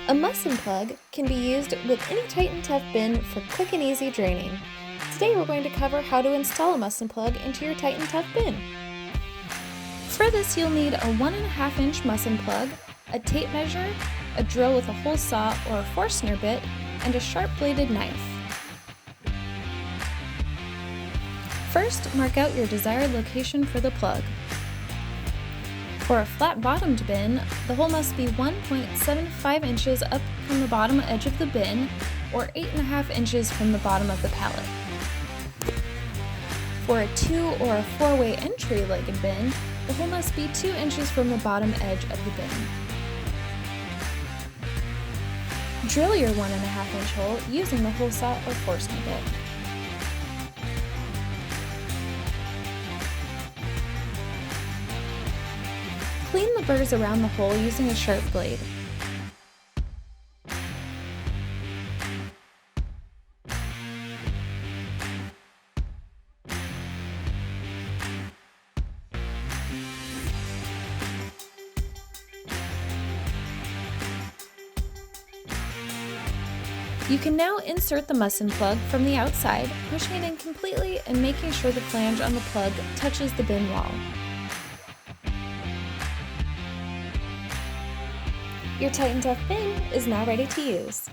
A Musson Plug can be used with any Titan Tough bin for quick and easy draining. Today we're going to cover how to install a Musson Plug into your Titan Tough bin. For this you'll need a 1.5 inch Musson Plug, a tape measure, a drill with a hole saw or a Forstner bit, and a sharp bladed knife. First, mark out your desired location for the plug. For a flat-bottomed bin, the hole must be 1.75 inches up from the bottom edge of the bin, or 8.5 inches from the bottom of the pallet. For a 2 or a 4-way entry-legged bin, the hole must be 2 inches from the bottom edge of the bin. Drill your 1.5 inch hole using the hole saw or Forstner bit. Clean the burrs around the hole using a sharp blade. You can now insert the Musson plug from the outside, pushing it in completely and making sure the flange on the plug touches the bin wall. Your Titan Tough bin is now ready to use.